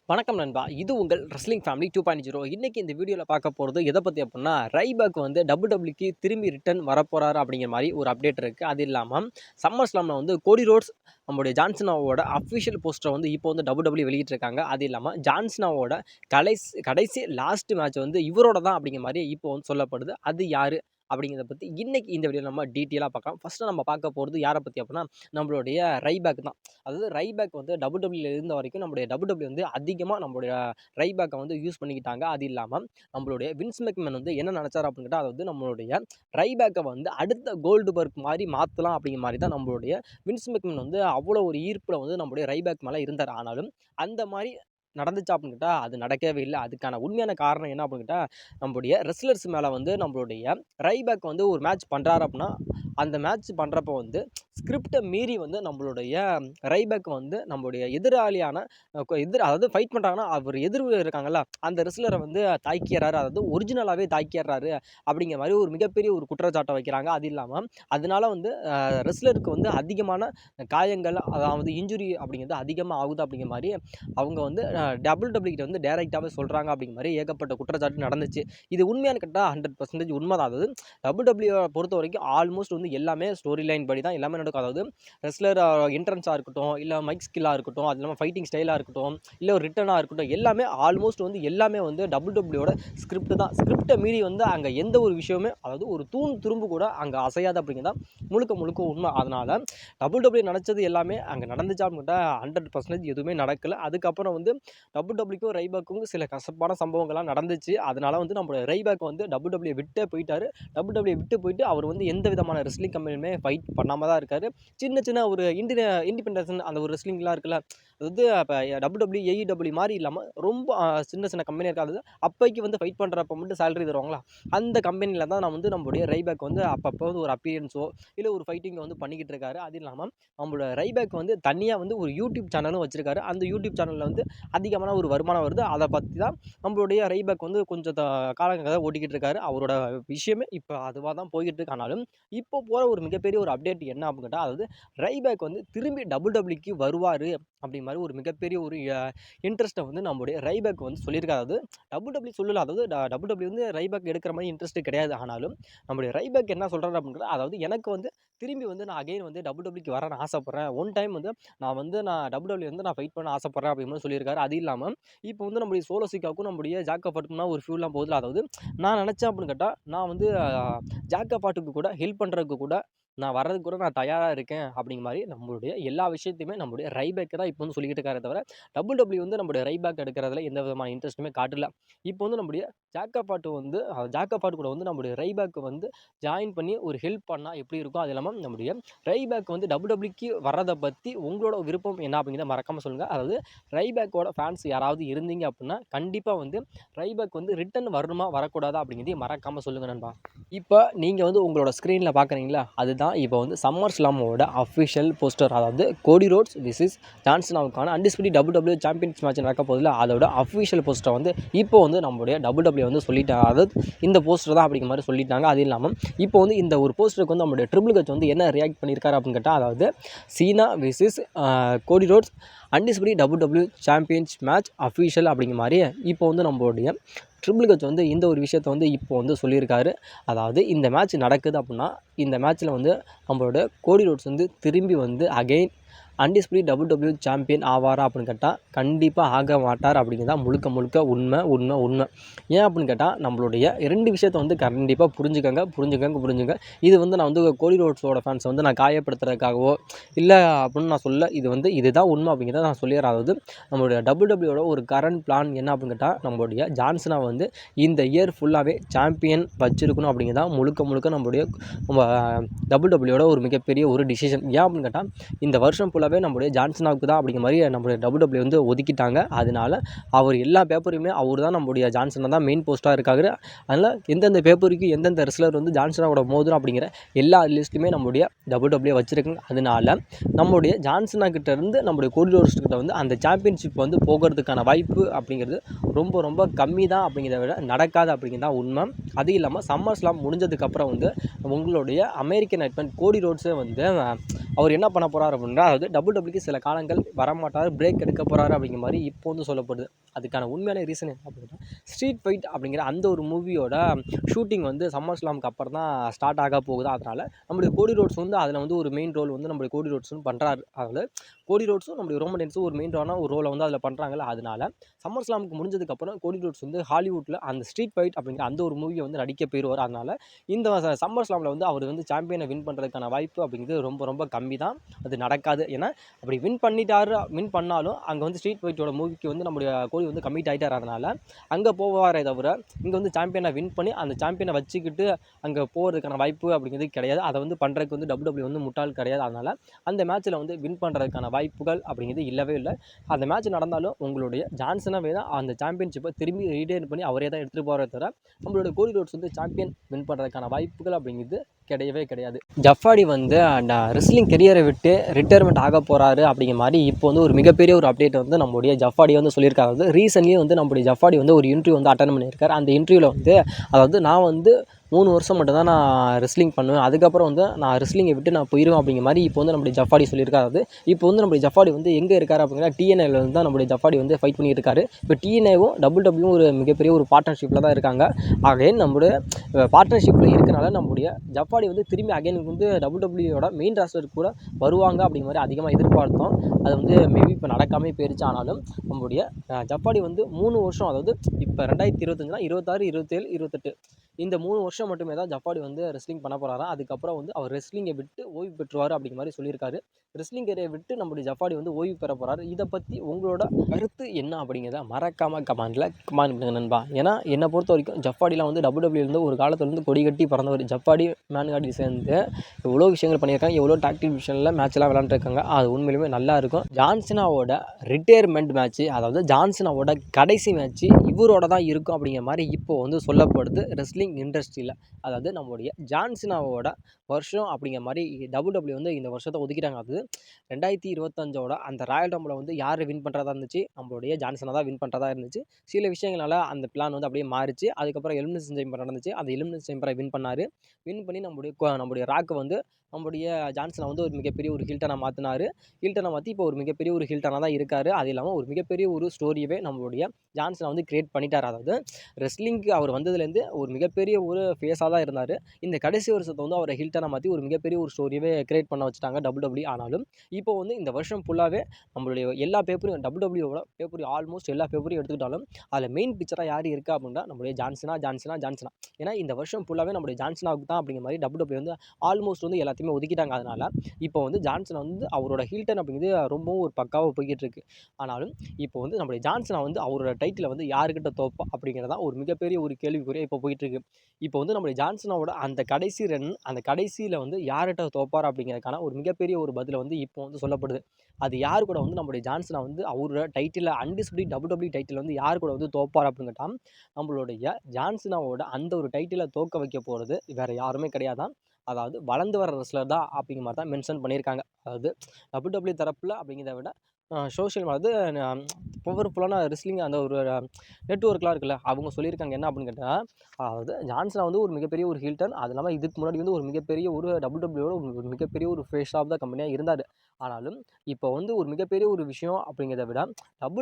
வணக்கம் நண்பா. இது உங்கள் ரெஸ்லிங் ஃபேமிலி 2.0. இன்னைக்கு இந்த வீடியோல பார்க்க போறது எத பத்தி அப்டின்னா, ரைபாக் வந்து WWEக்கு திரும்பி ரிட்டர்ன் வரப்போறாரு அப்படிங்கிற மாரி ஒரு அப்டேட் இருக்கு. அது இல்லாம சம்மர் ஸ்லாம்ல வந்து கோடி ரோட்ஸ் நம்முடைய ஜான்சனாவோட அஃபிஷியல் போஸ்டர வந்து இப்போ வந்து WWE வெளியிட்டிருக்காங்க. அது இல்லாம ஜான்சனாவோட கடைசி லாஸ்ட் மேட்ச் வந்து இவரோட தான் அப்படிங்கிற மாரி இப்போ வந்து சொல்லப்படுது. அது யாரு? அப்படிங்கிறத பத்தி இன்னைக்கு இந்த வீடியோல நம்ம டீட்டெயிலா பார்க்கலாம். ஃபர்ஸ்ட் நம்ம பார்க்க போறது யார பத்தி அப்டின்னா, நம்மளுடைய ரைபாக் தான். அதாவது ரைபேக் வந்து WWEல இருந்த வரைக்கும் நம்முடைய WWE வந்து அதிகமா நம்மளுடைய ரைபேக்கை வந்து யூஸ் பண்ணிக்கிட்டாங்க. அது இல்லாம நம்மளுடைய வின்ஸ் மெக்மேன் வந்து என்ன நினைச்சாரு அப்படின்னு கேட்டா, அதாவது நம்மளுடைய ரைபேக்கை வந்து அடுத்த கோல்டுபர்க் மாரி மாத்தலாம் அப்படிங்கிற மாரி தான் நம்மளுடைய வின்ஸ் மெக்மேன் வந்து அவ்வளோ ஒரு ஈர்ப்புல வந்து நம்மளுடைய ரைபேக் மேல இருந்தார். ஆனாலும் அந்த மாரி நடந்துச்சா அப்படின்னு கேட்டா, அது நடக்கவே இல்ல. அதுக்கான உண்மையான காரணம் என்ன அப்படின்னு கேட்டா, நம்மளுடைய ரெஸ்லர்ஸ் மேல வந்து நம்மளுடைய ரைபேக் வந்து ஒரு மேட்ச் பண்றாரு அப்படின்னா, அந்த மேட்ச் பண்றப்போ வந்து ஸ்கிரிப்டை மீறி வந்து நம்மளுடைய ரைபேக் வந்து நம்மளுடைய எதிராளியான அதாவது ஃபைட் பண்ணுறாங்கன்னா அவர் இருக்காங்கல்ல அந்த ரெஸ்லரை வந்து தாக்கிடுறாரு, அதாவது ஒரிஜினலாகவே தாக்கிடுறாரு அப்படிங்கிற மாதிரி ஒரு மிகப்பெரிய ஒரு குற்றச்சாட்டை வைக்கிறாங்க. அது இல்லாமல் அதனால வந்து ரெஸ்லருக்கு வந்து அதிகமான காயங்கள், அதாவது இன்ஜுரி அப்படிங்கிறது அதிகமாக ஆகுது அப்படிங்கிற மாதிரி அவங்க வந்து WWE வந்து டைரெக்டாகவே சொல்கிறாங்க அப்படிங்கிற மாதிரி ஏகப்பட்ட குற்றச்சாட்டு நடந்துச்சு. இது உண்மையான கேட்டால் 100% உண்மைதான். அதாவது WWE பொறுத்த வரைக்கும் ஆல்மோஸ்ட் வந்து எல்லாமே ஸ்டோரி லைன் படி தான் எல்லாமே நடக்கும். அதாவது ரெஸ்லர் என்ட்ரன்ஸாக இருக்கட்டும், இல்லை மைக் ஸ்கில்லாக இருக்கட்டும், அது இல்லாமல் ஃபைட்டிங் ஸ்டைலாக இருக்கட்டும், இல்லை ஒரு ரிட்டனாக இருக்கட்டும், எல்லாமே ஆல்மோஸ்ட் வந்து எல்லாமே வந்து WWEயோட ஸ்கிரிப்ட் தான். ஸ்கிரிப்டை மீறி வந்து அங்கே எந்த ஒரு விஷயமே, அதாவது ஒரு தூண் துரும்பு கூட அங்கே அசையாது அப்படிங்கிறதா முழுக்க உண்மை. அதனால் WWE நினச்சது எல்லாமே அங்கே நடந்துச்சா அப்படின்ட்டா 100% எதுவுமே நடக்கலை. அதுக்கப்புறம் வந்து WWEக்கும் ரைபேக்கும் சில கசப்பான சம்பவங்கள்லாம் நடந்துச்சு. அதனால வந்து நம்ம ரைபேக் வந்து WWE விட்டே போயிட்டாரு. WWE விட்டு போயிட்டு அவர் வந்து எந்த விதமான ரெஸ்லிங் கம்பெனியுமே ஃபைட் பண்ணாமல் தான் இருக்காரு. சின்ன ஒரு இண்டிபெண்டன்ஸ் அந்த ஒரு ரெஸ்லிங்லாம் இருக்குல்ல, அதாவது இப்போ WWE AEW மாதிரி இல்லாமல் ரொம்ப சின்ன கம்பெனி இருக்காது. அப்போக்கி வந்து ஃபைட் பண்ணுறப்ப மட்டும் சேலரி தருவாங்களா, அந்த கம்பெனியில் தான் நான் வந்து நம்மளுடைய ரைபேக் வந்து அப்பப்போ வந்து ஒரு அப்பியரன்ஸோ இல்லை ஒரு ஃபைட்டிங்கை வந்து பண்ணிக்கிட்டு இருக்காரு. அது இல்லாமல் நம்மளோட ரைபேக் வந்து தனியாக வந்து ஒரு யூடியூப் சேனலும் வச்சிருக்காரு. அந்த யூடியூப் சேனலில் வந்து அதிகமான ஒரு வருமானம் வருது. அதை பற்றி தான் நம்மளுடைய ரைபேக் வந்து கொஞ்சம் காலங்களாக ஓட்டிக்கிட்டு இருக்காரு. அவரோட விஷயமே இப்போ அதுவாக தான் போய்கிட்டு இருக்கு. ஆனாலும் இப்போ போகிற ஒரு மிகப்பெரிய ஒரு அப்டேட் என்ன அப்படின்னு கேட்டால், அதாவது ரைபேக் வந்து திரும்பி WWEக்கு வருவார் அப்படி மாதிரி ஒரு மிகப்பெரிய ஒரு இன்ட்ரெஸ்ட்டை வந்து நம்மளுடைய ரைபேக் வந்து சொல்லியிருக்காரு. அதாவது WWE சொல்லல, அதாவது WWE வந்து ரைபேக் எடுக்கிற மாதிரி இன்ட்ரெஸ்ட் கிடையாது. ஆனாலும் நம்மளுடைய ரைபேக் என்ன சொல்கிறாரு அப்படின்றது, அதாவது எனக்கு வந்து திரும்பி வந்து நான் அகைன் வந்து WWEக்கு வர நான் ஆசைப்பட்றேன். ஒன் டைம் வந்து நான் WWE வந்து நான் ஃபைட் பண்ண ஆசைப்பட்றேன் அப்படின்னு சொல்லியிருக்காரு. அது இல்லாமல் இப்போ வந்து நம்மளுடைய சோலோ சிக்காவுக்கும் நம்மளுடைய ஜாக்கபாட்டுக்கும்னா ஒரு ஃபியூலாம் போகுதுல, அதாவது நான் நினச்சேன் அப்படின்னு கேட்டால், நான் வந்து ஜாக்கபாட்டுக்கு கூட ஹெல்ப் பண்ணுறதுக்கு கூட நான் வர்றதுக்கு கூட நான் தயாராக இருக்கேன் அப்படிங்கிற மாதிரி நம்மளுடைய எல்லா விஷயத்தையுமே நம்மளுடைய ரைபேக் தான் இப்போ வந்து சொல்லிக்கிட்டு இருக்காரே தவிர, WWE வந்து நம்மளுடைய ரைபேக் எடுக்கிறதுல எந்த விதமான இன்ட்ரெஸ்ட்டுமே காட்டல. இப்போ வந்து நம்மளுடைய ஜாக்கபாட்டு கூட வந்து நம்மளுடைய ரைபேக் வந்து ஜாயின் பண்ணி ஒரு ஹெல்ப் பண்ணால் எப்படி இருக்கும். அது இல்லாமல் நம்மளுடைய ரைபேக் வந்து WWEக்கு வர்றதை பற்றி உங்களோட விருப்பம் என்ன அப்படிங்கிறத மறக்காமல் சொல்லுங்கள். அதாவது ரைபேக்கோட ஃபேன்ஸ் யாராவது இருந்தீங்க அப்படின்னா கண்டிப்பாக வந்து ரைபேக் வந்து ரிட்டன் வரணுமா வரக்கூடாதா அப்படிங்கிறதையும் மறக்காமல் சொல்லுங்கள் நண்பா. இப்போ நீங்கள் வந்து உங்களோட ஸ்க்ரீனில் பார்க்குறீங்களா, அதுதான் இப்போ வந்து சம்மர் ஸ்லாமோட அஃபிஷியல் போஸ்டர். அதாவது கோடி ரோட்ஸ் விசஸ் ஜான்சனாவுக்கான அன்டிஸ்பியூட்டட் WWE சாம்பியன்ஸ் மேட்ச் நடக்க போதில் அதோட அஃபிஷியல் போஸ்டரை வந்து இப்போ வந்து நம்மளுடைய WWE வந்து சொல்லிட்டாங்க. அதாவது இந்த போஸ்டர் தான் அப்படிங்கிற மாதிரி சொல்லிட்டாங்க. அது இல்லாமல் இப்போ வந்து இந்த ஒரு போஸ்டருக்கு வந்து நம்மளுடைய ட்ரிபிள் ஹெச் வந்து என்ன ரியாக்ட் பண்ணியிருக்காரு அப்படின்னு கேட்டால், அதாவது Cena versus Cody Rhodes undisputed WWE champions match official அப்படிங்கிற மாதிரி இப்போ வந்து நம்மளுடைய ட்ரிபிள் ஹெச் வந்து இந்த ஒரு விஷயத்தை வந்து இப்போ வந்து சொல்லியிருக்காரு. அதாவது இந்த மேட்ச் நடக்குது அப்படின்னா, இந்த மேட்ச்சில் வந்து நம்மளோட கோடி ரோட்ஸ் வந்து திரும்பி வந்து அகைன் அன்டிஸ்பியூட்டட் WWE சாம்பியன் ஆவாரா அப்படின்னு கேட்டால் கண்டிப்பாக ஆக மாட்டார் அப்படிங்கிறதான் முழுக்க உண்மை. ஏன் அப்படின்னு கேட்டால், நம்மளுடைய 2 விஷயத்தை வந்து கண்டிப்பாக புரிஞ்சுக்கங்க. இது வந்து நான் வந்து கோடி ரோட்ஸோட ஃபேன்ஸை வந்து நான் காயப்படுத்துறதுக்காகவோ இல்லை அப்படின்னு நான் சொல்ல, இதுதான் உண்மை அப்படிங்கிறத நான் சொல்லிடுறேன். அதாவது நம்மளுடைய WWEயோட ஒரு கரண்ட் பிளான் என்ன அப்படின்னு கேட்டால், நம்மளுடைய ஜான்சனா வந்து இந்த இயர் ஃபுல்லாகவே சாம்பியன் வச்சிருக்கணும் அப்படிங்கிறதான் முழுக்க நம்மளுடைய WWEயோட ஒரு மிகப்பெரிய ஒரு டிசிஷன். ஏன் அப்படின்னு கேட்டால், இந்த வருஷம் ஃபுல்லாகவே நம்மளுடைய ஜான்சனாவுக்கு தான் அப்படிங்கிற மாதிரி நம்மளுடைய WWE வந்து ஒதுக்கிட்டாங்க. அதனால அவர் எல்லா பேப்பரையுமே அவர் தான், நம்மளுடைய ஜான்சனா தான் மெயின் போஸ்ட்டாக இருக்காரு. அதனால் எந்தெந்த பேப்பருக்கு எந்தெந்த ரெஸ்லர் வந்து ஜான்சனாவோட மோதும் அப்படிங்கிற எல்லா லிஸ்ட்டுமே நம்மளுடைய WWE வச்சுருக்குங்க. அதனால நம்மளுடைய ஜான்சனா கிட்ட இருந்து நம்மளுடைய கோடி ரோட்ஸ் கிட்ட வந்து அந்த சாம்பியன்ஷிப் வந்து போகிறதுக்கான வாய்ப்பு அப்படிங்கிறது ரொம்ப கம்மி தான் அப்படிங்கிறத விட நடக்காது அப்படிங்கிறது தான் உண்மை. அது இல்லாமல் சம்மர் ஸ்லாம் முடிஞ்சதுக்கப்புறம் வந்து உங்களுடைய அமெரிக்கன் நைட்மேன் கோடி ரோட்ஸே வந்து அவர் என்ன பண்ண போகிறார் அப்படின்னா, அதாவது டபிள்யூ சில காலங்கள் வரமாட்டார், பிரேக் எடுக்க போகிறாரு அப்படிங்கிற மாதிரி இப்போ வந்து சொல்லப்படுது. அதுக்கான உண்மையான ரீசன் என்ன அப்படின்னா, ஸ்ட்ரீட் ஃபைட் அப்படிங்கிற அந்த ஒரு மூவியோட ஷூட்டிங் வந்து சம்மர் ஸ்லாமுக்கு அப்புறம் தான் ஸ்டார்ட் ஆக போகுது. அதனால் நம்மளுடைய கோடி ரோட்ஸ் வந்து அதில் வந்து ஒரு மெயின் ரோல் வந்து நம்மளுடைய கோடி ரோட்ஸ் வந்து பண்ணுறாரு. அதாவது கோடி ரோட்ஸும் நம்மளுடைய ரோமன் ரெயின்ஸும் ஒரு மெயினான ஒரு ரோலை வந்து அதில் பண்ணுறாங்கல்ல. அதனால சம்மர் ஸ்லாமுக்கு முடிஞ்சதுக்கப்புறம் கோடி ரோட்ஸ் வந்து ஹாலிவுட்டில் அந்த ஸ்ட்ரீட் ஃபைட் அப்படிங்கிற அந்த ஒரு மூவியை வந்து நடிக்க போயிடுவார். அதனால் இந்த சம்மர் ஸ்லாமில் வந்து அவர் வந்து சாம்பியனை வின் பண்ணுறதுக்கான வாய்ப்பு அப்படிங்கிறது ரொம்ப ரொம்ப கம்மி தான். அது நடக்காது. ஏன்னா அப்படி வின் பண்ணாலும் அங்கே வந்து ஸ்ட்ரீட் ஃபைட்டோட மூவிக்கு வந்து நம்முடைய கோலி வந்து கமிட் ஆகிட்டார். அதனால் அங்கே போவாரே தவிர இங்கே வந்து சாம்பியனை வின் பண்ணி அந்த சாம்பியனை வச்சுக்கிட்டு அங்கே போகிறதுக்கான வாய்ப்பு அப்படிங்கிறது கிடையாது. அதை வந்து பண்ணுறதுக்கு வந்து டபிள்யூ வந்து முட்டாள் கிடையாது. அதனால் அந்த மேட்ச்சில் வந்து வின் பண்ணுறதுக்கான வாய்ப்புகள் அப்படிங்கிறது இல்லவே இல்லை. அந்த மேட்ச் நடந்தாலும் உங்களுடைய ஜான்சனாவே தான் அந்த சாம்பியன்ஷிப்பை திரும்பி ரீடைன் பண்ணி அவரே தான் எடுத்துகிட்டு போகிறத தவிர நம்மளோட கோடி ரோட்ஸ் வந்து சாம்பியன் வின் பண்ணுறதுக்கான வாய்ப்புகள் அப்படிங்கிறது கிடையவே கிடையாது. ஜஃபாடி வந்து அந்த ரெஸ்லிங் கெரியரை விட்டு ரிட்டையர்மெண்ட் ஆக போகிறாரு அப்படிங்கிற மாதிரி இப்போ வந்து ஒரு மிகப்பெரிய ஒரு அப்டேட் வந்து நம்முடைய ஜஃபாடி வந்து சொல்லியிருக்காரு. அதாவது ரீசன்ட்லி வந்து நம்முடைய ஜஃபாடி வந்து ஒரு இன்டர்வியூ வந்து அட்டன் பண்ணியிருக்காரு. அந்த இன்டர்வியூவில் வந்து அதாவது நான் வந்து 3 வருஷம் மட்டும் தான் நான் ரெஸ்லிங் பண்ணுவேன், அதுக்கப்புறம் வந்து நான் ரெஸ்லிங்கை விட்டு நான் போயிடுவேன் அப்படிங்கிற மாதிரி இப்போ வந்து நம்முடைய ஜஃபாடி சொல்லியிருக்காரு. அது இப்போ வந்து நம்முடைய ஜஃபாடி வந்து எங்கே இருக்காரு அப்படிங்கிற டிஎன்ஏல வந்து தான் நம்முடைய ஜஃபாடி வந்து ஃபைட் பண்ணிட்டு இருக்காரு. இப்போ டிஎன்ஏவும் டபிள்யூ ஒரு மிகப்பெரிய ஒரு பார்ட்னர்ஷிப்பில் தான் இருக்காங்க. அகைன் நம்முடைய பார்ட்னர்ஷிப்பில் இருக்கனால நம்முடைய ஜஃபாடி வந்து திரும்பி அகைன் வந்து டபிள்யூயோட மெயின் ராஸ்டருக்கு கூட வருவாங்க அப்படிங்கிற மாதிரி அதிகமாக எதிர்பார்த்தோம். அது வந்து மேபி இப்போ நடக்காமே போயிருச்சு. ஆனாலும் நம்முடைய ஜஃபாடி வந்து 3 வருஷம், அதாவது இப்போ 2025 26, 27, 28 இந்த 3 வருஷம் மட்டுமே தான் ஜஃபாடி வந்து ரெஸ்லிங் பண்ண போகிறாராம். அதுக்கப்புறம் வந்து அவர் ரெஸ்லிங்கை விட்டு ஓய்வு பெற்றுவார் அப்படிங்கிற மாதிரி சொல்லியிருக்காரு. ரெஸ்லிங் கேரியை விட்டு நம்முடைய ஜஃபாடி வந்து ஓய்வு பெற போகிறாரு. இதை பற்றி உங்களோட கருத்து என்ன அப்படிங்கிறத மறக்காமல் கமெண்ட் பண்ணுங்க நண்பா. ஏன்னா என்னை பொறுத்த வரைக்கும் ஜஃபாடிலாம் வந்து டபிள்யூ ஒரு காலத்தில் வந்து கொடி கட்டி பறந்தவர். ஜஃபாடி மேன்காடி சேர்ந்து எவ்வளோ விஷயங்கள் பண்ணியிருக்காங்க, எவ்வளோ டாக்டிக் விஷயம்ல மேட்ச்லாம் விளாண்டுருக்காங்க. அது உண்மையிலுமே நல்லா இருக்கும். ஜான்சனாவோட ரிட்டையர்மெண்ட் மேட்ச்சு, அதாவது ஜான்சனாவோட கடைசி மேட்ச்சு இவரோட தான் இருக்கும் அப்படிங்கிற மாதிரி இப்போ வந்து சொல்லப்படுது ரெஸ்லிங் இண்டஸ்ட்ரியில். அதாவது நம்முடைய ஜான்சனாவோட வருஷம் அப்படிங்கிற மாதிரி டபிள்யூ வந்து இந்த வருஷத்தை ஒதுக்கிட்டாங்க. அது 2025ஓட அந்த ராயல் ரம்பில் வந்து யார் வின் பண்ணுறதா இருந்துச்சு, நம்மளுடைய ஜான்சனா தான் வின் பண்ணுறதா இருந்துச்சு. சில விஷயங்களால் அந்த பிளான் வந்து அப்படியே மாறிச்சு. அதுக்கப்புறம் எலிமினேஷன் சேம்பர் நடந்துச்சு. அந்த எலிமினேஷன் சேம்பரை வின் பண்ணி நம்முடைய ராக்கை வந்து நம்முடைய ஜான்சனை வந்து ஒரு மிகப்பெரிய ஒரு ஹில்டனாக மாற்றி இப்போ ஒரு மிகப்பெரிய ஒரு ஹில்டனாக தான் இருக்கார். அது இல்லாமல் ஒரு மிகப்பெரிய ஒரு ஸ்டோரியவே நம்மளுடைய ஜான்சனை வந்து கிரியேட் பண்ணிட்டார். அதாவது ரெஸ்லிங்க்கு அவர் வந்ததுலேருந்து ஒரு மிகப்பெரிய ஒரு ஃபேஸாக தான் இருந்தார். இந்த கடைசி வருஷத்தை வந்து அவரை ஹில்டனாக மாற்றி ஒரு மிகப்பெரிய ஒரு ஸ்டோரியவே கிரியேட் பண்ண வச்சுட்டாங்க டபிள்யூ. ஆனாலும் இப்போ வந்து இந்த வருஷம் ஃபுல்லாகவே நம்மளுடைய எல்லா பேப்பரையும் டபிள்யூவோட பேப்பரையும் ஆல்மோஸ்ட் எல்லா பேப்பரையும் எடுத்துக்கிட்டாலும் அதில் மெயின் பிக்சராக யார் இருக்கா அப்படின்னா நம்மளுடைய ஜான்சனா. ஏன்னா இந்த வருஷம் ஃபுல்லாகவே நம்மளுடைய ஜான்சனாவுக்கு தான் அப்படிங்கிற மாதிரி டபிள்யூ வந்து ஆல்மோஸ்ட் வந்து எல்லாத்தையுமே ஒதுக்கிட்டாங்க. அதனால் இப்போ வந்து ஜான்சன் வந்து அவரோட ஹில்டன் அப்படிங்கிறது ரொம்பவும் ஒரு பக்காவாக போய்கிட்டு இருக்கு. ஆனாலும் இப்போ வந்து நம்மளுடைய ஜான்சனா வந்து அவரோட டைட்டிலை வந்து யாருக்கிட்ட தோப்பா அப்படிங்கிறதான் ஒரு மிகப்பெரிய ஒரு கேள்விக்குறியாக இப்போ போயிட்டு இருக்கு. இப்போ வந்து நம்மளுடைய ஜான்சனாவோட அந்த கடைசி ரன், அந்த கடைசியில் வந்து யார்கிட்ட தோப்பார் அப்படிங்கிறதுக்கான ஒரு மிகப்பெரிய ஒரு பதிலை வந்து இப்போ வந்து சொல்லப்படுது. அது யார் கூட வந்து நம்மளுடைய ஜான்சனா வந்து அவரோட டைட்டில் அன்டிஸ்பியூட்டட் டபிள்யூ டைட்டில் வந்து யார் கூட வந்து தோப்பார் அப்படின்னு கேட்டால் நம்மளுடைய ஜான்சனாவோட அந்த ஒரு டைட்டிலை தோக்க வைக்க போகிறது வேறு யாருமே கிடையாதான். அதாவது வளர்ந்து வர ரெஸ்லர் தான் அப்படிங்கிற மாதிரி தான் மென்ஷன் பண்ணியிருக்காங்க. அதாவது டபிள்யூ தரப்பில் அப்படிங்கிறத விட சோஷியல் அதாவது பவர்ஃபுல்லான ரெஸ்லிங் அந்த ஒரு நெட்வொர்க்லாம் இருக்குல்ல, அவங்க சொல்லியிருக்காங்க என்ன அப்படின்னு கேட்டால், அதாவது ஜான்சனா வந்து ஒரு மிகப்பெரிய ஒரு ஹில்டன். அது இல்லாமல் இதுக்கு முன்னாடி வந்து ஒரு மிகப்பெரிய ஒரு டபிள்யூவோட ஒரு மிகப்பெரிய ஒரு ஃபேஸ் ஆஃப் த கம்பெனியாக இருந்தார். ஆனாலும் இப்போ வந்து ஒரு மிகப்பெரிய ஒரு விஷயம் அப்படிங்கிறத விட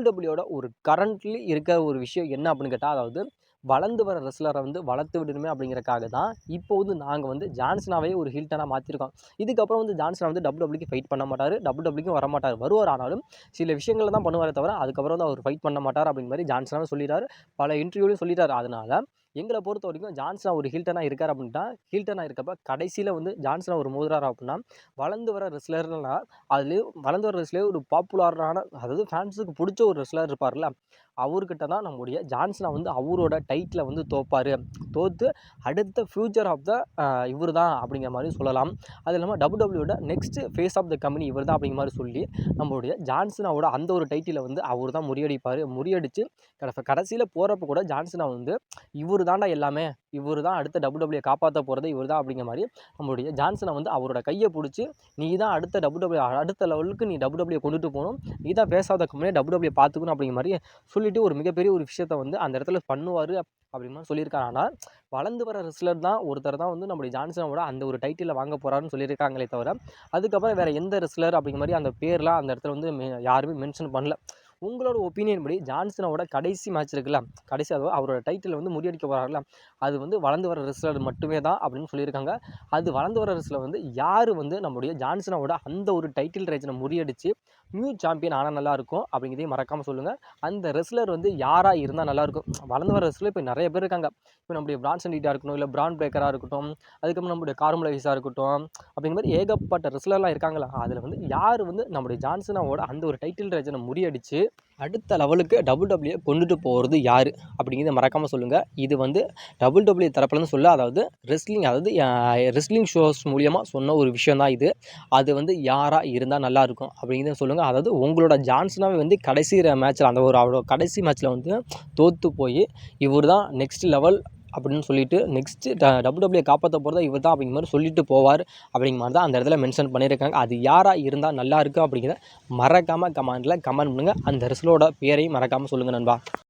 டபிள்யூவோட ஒரு கரண்ட்லி இருக்கிற ஒரு விஷயம் என்ன அப்படின்னு கேட்டால், அதாவது வளர்ந்து வர ரெஸ்லரை வந்து வளர்த்து விடணுமே அப்படிங்கிறக்காக தான் இப்போ வந்து நாங்கள் வந்து ஜான்சனாவே ஒரு ஹில்டனாக மாற்றிருக்கோம். இதுக்கப்புறம் வந்து ஜான்சனா வந்து டபிள்யூக்கு ஃபைட் பண்ண மாட்டார், டபிள்யூக்கும் வர மாட்டார். வருவார், ஆனாலும் சில விஷயங்களில் தான் பண்ணுவாரே தவிர அதுக்கப்புறம் வந்து அவர் ஃபைட் பண்ண மாட்டார் அப்படிங்கிற மாதிரி ஜான்சனாவே சொல்லிட்டார். பல இன்டர்வியூலையும் சொல்லிட்டார். அதனால் எங்களை பொறுத்த வரைக்கும் ஜான்சனா ஒரு ஹில்டனாக இருக்கார் அப்படின்ட்டா, ஹில்டனாக இருக்கப்போ கடைசியில் வந்து ஜான்சனா ஒரு மோதுறாரு அப்படின்னா வளர்ந்து வர ரெஸ்லர்னால் அதுலேயும் வளர்ந்து வர ரெஸ்லர் ஒரு பாப்புலரான, அதாவது ஃபேன்ஸுக்கு பிடிச்ச ஒரு ரெஸ்லர் இருப்பார்ல, அவர்கிட்ட தான் நம்முடைய ஜான்சனா வந்து அவரோட டைட்டில் வந்து தோற்று அடுத்த ஃப்யூச்சர் ஆஃப் த இவர் தான் அப்படிங்கிற மாதிரி சொல்லலாம். அது இல்லாமல் டபிள்யூட next face of the company இவர் தான் அப்படிங்கிற மாதிரி சொல்லி நம்மளுடைய ஜான்சனாவோட அந்த ஒரு டைட்டிலை வந்து அவர் தான் முறியடிச்சு கடைசியில் போகிறப்ப கூட ஜான்சனா வந்து இவர் தாண்டா எல்லாமே, இவர் தான் அடுத்த WWE காப்பாற்ற போகிறது இவர் தான் அப்படிங்கிற மாதிரி நம்மளுடைய ஜான்சனை வந்து அவரோட கையை பிடிச்சி நீ தான் அடுத்த WWE அடுத்த லெவலுக்கு நீ WWE கொண்டுட்டு போகணும், நீ தான் பேசாத கம்பெனியை WWE பார்த்துக்கணும் அப்படிங்கிற மாதிரி சொல்லிட்டு ஒரு மிகப்பெரிய ஒரு விஷயத்தை வந்து அந்த இடத்துல பண்ணுவார் அப்படின்னு மாதிரி சொல்லியிருக்காங்க. ஆனால் வளர்ந்து வர ரெஸ்லர் தான் ஒருத்தர் தான் வந்து நம்முடைய ஜான்சனோட அந்த ஒரு டைட்டிலை வாங்க போகிறாருன்னு சொல்லியிருக்காங்களே தவிர அதுக்கப்புறம் வேறு எந்த ரெஸ்லர் அப்படிங்கிற மாதிரி அந்த பேர்லாம் அந்த இடத்துல வந்து யாருமே மென்ஷன் பண்ணல. உங்களோட ஒப்பீனியன் படி ஜான்சனோட கடைசி மேட்ச் இருக்குல்ல, கடைசி அதாவது அவரோட டைட்டில் வந்து முறியடிக்க போகிறாருல, அது வந்து வளர்ந்து வர ரெஸ்லர் மட்டுமே தான் அப்படின்னு சொல்லியிருக்காங்க. அது வளர்ந்து வர ரெஸ்லர் வந்து யார் வந்து நம்முடைய ஜான்சனோட அந்த ஒரு டைட்டில் ரேஞ்சனை முறியடித்து நியூ சாம்பியன் ஆனால் நல்லாயிருக்கும் அப்படிங்கிறதையும் மறக்காமல் சொல்லுங்கள். அந்த ரெஸ்லர் வந்து யாராக இருந்தால் நல்லாயிருக்கும். வளர்ந்து வர ரெஸ்லர் இப்போ நிறைய பேர் இருக்காங்க. இப்போ நம்முடைய பிரான்சன் டீட்டாக இருக்கட்டும், இல்லை பிரான் பிரேக்கராக இருக்கட்டும், அதுக்கப்புறம் நம்முடைய கார்மலைஸாக இருக்கட்டும், அப்படிங்கிற மாதிரி ஏகப்பட்ட ரெஸ்லர்லாம் இருக்காங்களா, அதில் வந்து யார் வந்து நம்முடைய ஜான்சனோட அந்த ஒரு டைட்டில் ரேஞ்சனை முறியடித்து அடுத்த லெவலுக்கு WWE கொண்டுட்டு போகிறது யார் அப்படிங்கிறத மறக்காமல் சொல்லுங்கள். இது வந்து WWE தரப்புலன்னு சொல்ல, அதாவது ரெஸ்லிங் ஷோஸ் மூலியமாக சொன்ன ஒரு விஷயம் தான் இது. அது வந்து யாராக இருந்தால் நல்லாயிருக்கும் அப்படிங்கிறத சொல்லுங்கள். அதாவது உங்களோட ஜான்சனாவே வந்து கடைசி மேட்ச்சில் அந்த ஒரு அவரோட கடைசி மேட்ச்சில் வந்து தோற்று போய் இவர் தான் நெக்ஸ்ட் லெவல் அப்படின்னு சொல்லிட்டு நெக்ஸ்ட்டு WWE காப்பாற்ற போகிறதா இவர் தான் அப்படிங்கிற மாதிரி சொல்லிட்டு போவார் அப்படிங்கிற மாதிரி தான் அந்த இடத்துல மென்ஷன் பண்ணியிருக்காங்க. அது யாராக இருந்தால் நல்லாயிருக்கு அப்படிங்கிறத மறக்காமல் கமெண்ட்டில் கமெண்ட் பண்ணுங்கள். அந்த ரெஸ்லரோட பேரையும் மறக்காமல் சொல்லுங்கள் நண்பா.